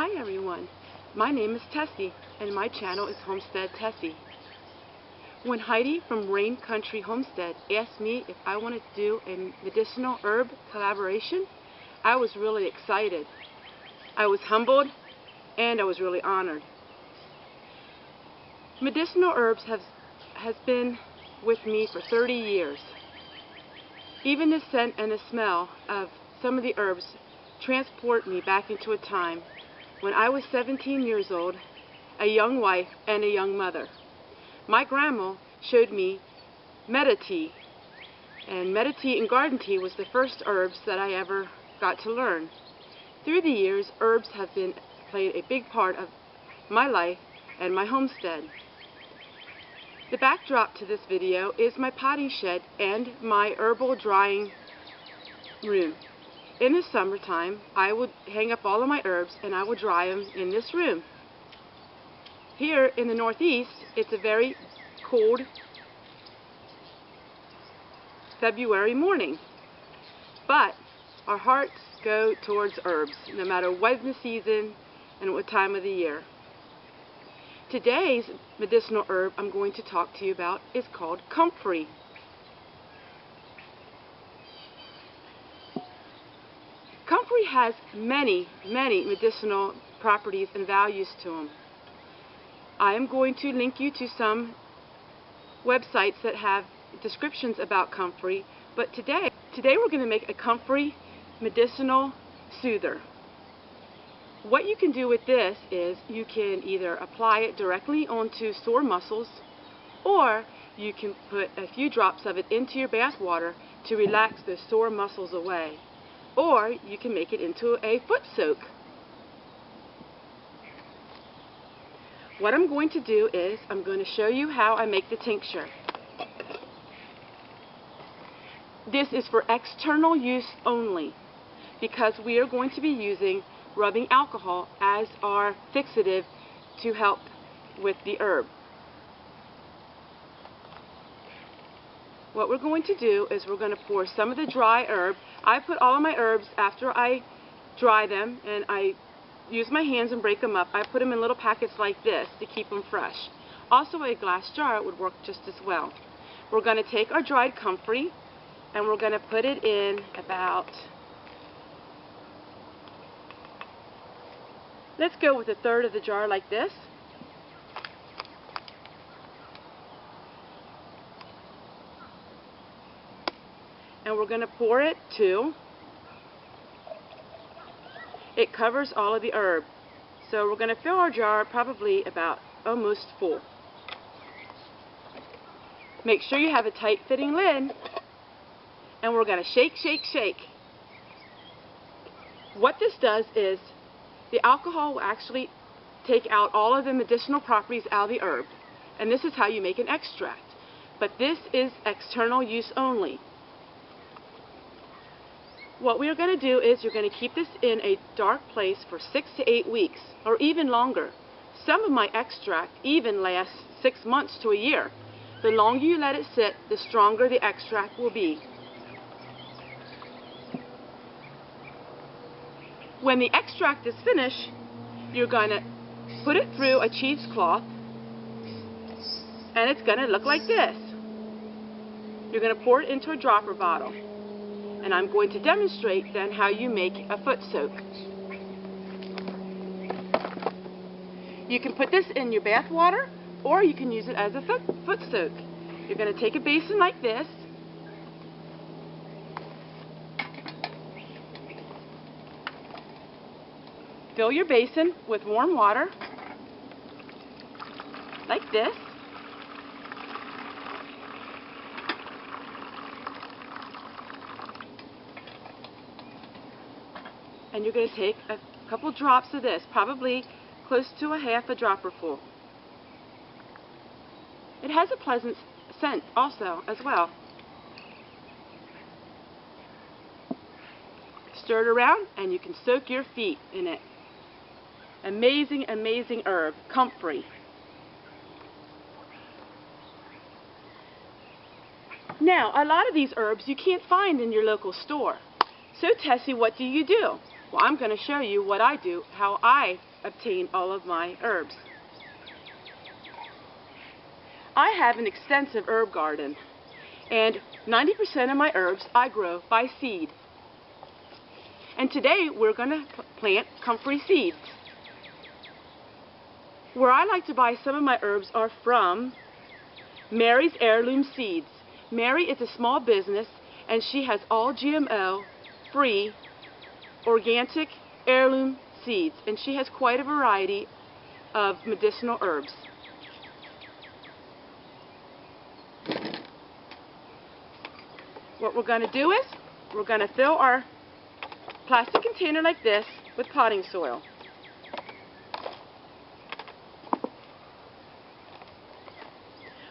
Hi everyone, my name is Tessie and my channel is Homestead Tessie. When Heidi from Rain Country Homestead asked me if I wanted to do a medicinal herb collaboration, I was really excited. I was humbled and I was really honored. Medicinal herbs has been with me for 30 years. Even the scent and the smell of some of the herbs transport me back into a time when I was 17 years old, a young wife, and a young mother. My grandma showed me tea, and tea and garden tea was the first herbs that I ever got to learn. Through the years, herbs have played a big part of my life and my homestead. The backdrop to this video is my potting shed and my herbal drying room. In the summertime, I would hang up all of my herbs and I would dry them in this room. Here in the Northeast, it's a very cold February morning, but our hearts go towards herbs, no matter what the season and what time of the year. Today's medicinal herb I'm going to talk to you about is called comfrey. Comfrey has many medicinal properties and values to them. I am going to link you to some websites that have descriptions about comfrey, but today we're going to make a comfrey medicinal soother. What you can do with this is you can either apply it directly onto sore muscles, or you can put a few drops of it into your bath water to relax those sore muscles away. Or you can make it into a foot soak. What I'm going to do is I'm going to show you how I make the tincture. This is for external use only, because we are going to be using rubbing alcohol as our fixative to help with the herb. What we're going to do is we're going to pour some of the dry herb. I put all of my herbs after I dry them, and I use my hands and break them up. I put them in little packets like this to keep them fresh. Also, a glass jar would work just as well. We're going to take our dried comfrey and we're going to put it in about, let's go with 1/3 of the jar like this. And we're going to pour it to, it covers all of the herb. So we're going to fill our jar probably about almost full. Make sure you have a tight fitting lid, and we're going to shake, shake, shake. What this does is the alcohol will actually take out all of the medicinal properties out of the herb, and this is how you make an extract. But this is external use only. What we are going to do is you're going to keep this in a dark place for 6 to 8 weeks, or even longer. Some of my extract even lasts 6 months to a year. The longer you let it sit, the stronger the extract will be. When the extract is finished, you're going to put it through a cheesecloth, and it's going to look like this. You're going to pour it into a dropper bottle. And I'm going to demonstrate then how you make a foot soak. You can put this in your bath water, or you can use it as a foot soak. You're going to take a basin like this, fill your basin with warm water like this. And you're going to take a couple drops of this, probably close to a half a dropper full. It has a pleasant scent also as well. Stir it around and you can soak your feet in it. Amazing, amazing herb, comfrey. Now, a lot of these herbs you can't find in your local store. So Tessie, what do you do? Well, I'm going to show you what I do, how I obtain all of my herbs. I have an extensive herb garden, and 90% of my herbs I grow by seed. And today we're going to plant comfrey seeds. Where I like to buy some of my herbs are from Mary's Heirloom Seeds. Mary is a small business, and she has all GMO, free, organic heirloom seeds, and she has quite a variety of medicinal herbs. What we're going to do is we're going to fill our plastic container like this with potting soil.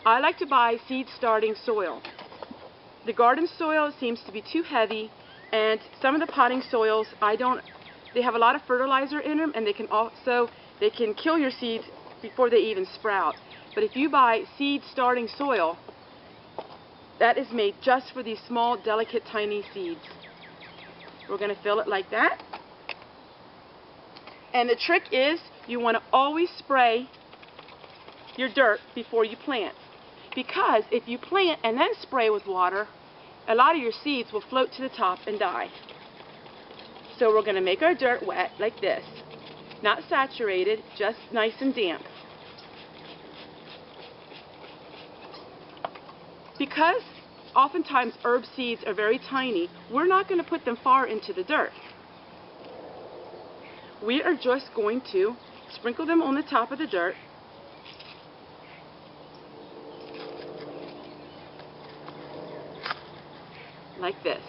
I like to buy seed starting soil. The garden soil seems to be too heavy, and some of the potting soils they have a lot of fertilizer in them, and they can kill your seeds before they even sprout. But if you buy seed starting soil, that is made just for these small, delicate, tiny seeds. We're going to fill it like that. And the trick is you want to always spray your dirt before you plant. Because if you plant and then spray with water, a lot of your seeds will float to the top and die. So we're going to make our dirt wet like this. Not saturated, just nice and damp. Because oftentimes herb seeds are very tiny, we're not going to put them far into the dirt. We are just going to sprinkle them on the top of the dirt. Like this.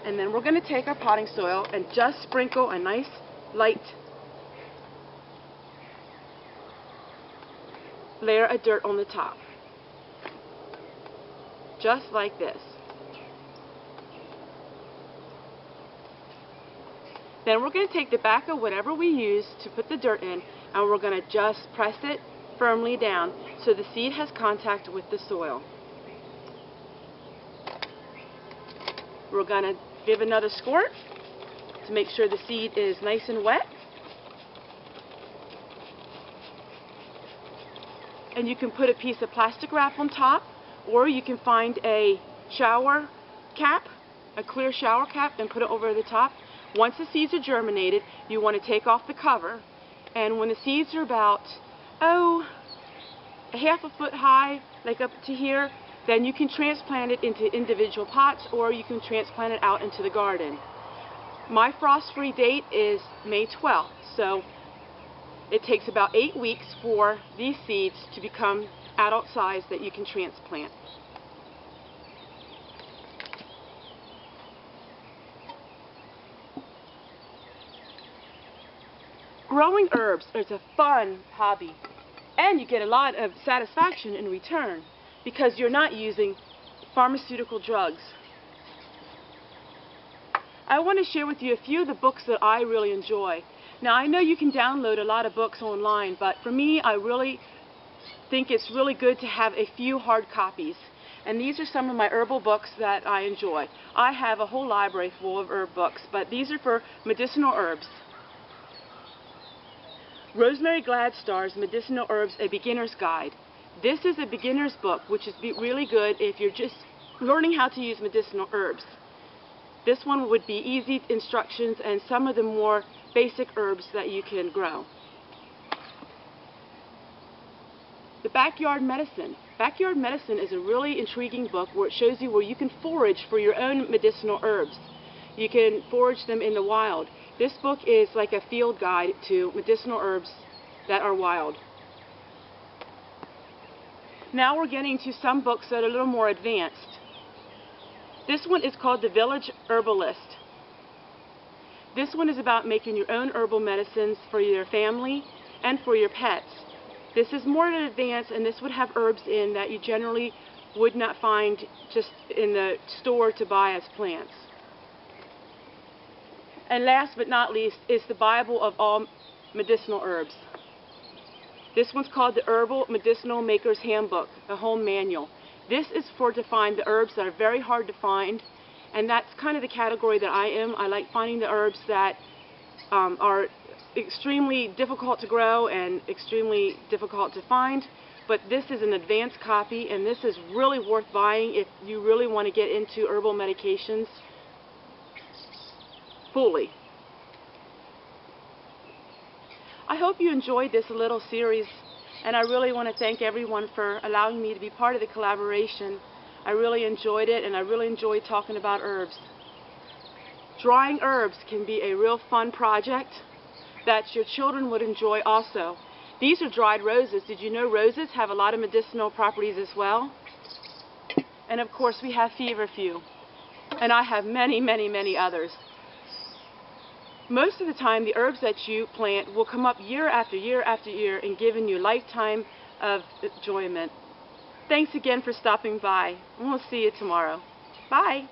And then we're going to take our potting soil and just sprinkle a nice light layer of dirt on the top. Just like this. Then we're going to take the back of whatever we use to put the dirt in, and we're going to just press it firmly down so the seed has contact with the soil. We're going to give another squirt to make sure the seed is nice and wet. And you can put a piece of plastic wrap on top, or you can find a shower cap, a clear shower cap, and put it over the top. Once the seeds are germinated, you want to take off the cover, and when the seeds are about, a half a foot high, like up to here, then you can transplant it into individual pots, or you can transplant it out into the garden. My frost-free date is May 12th, so it takes about 8 weeks for these seeds to become adult size that you can transplant. Growing herbs is a fun hobby, and you get a lot of satisfaction in return because you're not using pharmaceutical drugs. I want to share with you a few of the books that I really enjoy. Now, I know you can download a lot of books online, but for me, I really think it's really good to have a few hard copies. And these are some of my herbal books that I enjoy. I have a whole library full of herb books, but these are for medicinal herbs. Rosemary Gladstar's Medicinal Herbs, A Beginner's Guide. This is a beginner's book, which is really good if you're just learning how to use medicinal herbs. This one would be easy instructions and some of the more basic herbs that you can grow. The Backyard Medicine. Backyard Medicine is a really intriguing book where it shows you where you can forage for your own medicinal herbs. You can forage them in the wild. This book is like a field guide to medicinal herbs that are wild. Now we're getting to some books that are a little more advanced. This one is called The Village Herbalist. This one is about making your own herbal medicines for your family and for your pets. This is more advanced, and this would have herbs in that you generally would not find just in the store to buy as plants. And last but not least is the Bible of all medicinal herbs. This one's called the Herbal Medicinal Maker's Handbook, a home manual. This is to find the herbs that are very hard to find And that's kind of the category that I am. I like finding the herbs that are extremely difficult to grow and extremely difficult to find. But this is an advanced copy, and this is really worth buying if you really want to get into herbal medications fully. I hope you enjoyed this little series, and I really want to thank everyone for allowing me to be part of the collaboration. I really enjoyed it, and I really enjoyed talking about herbs. Drying herbs can be a real fun project that your children would enjoy also. These are dried roses. Did you know roses have a lot of medicinal properties as well? And of course we have FEVERFEW. And I have many, many, many others. Most of the time the herbs that you plant will come up year after year after year and giving you a lifetime of enjoyment. Thanks again for stopping by, and we'll see you tomorrow. Bye!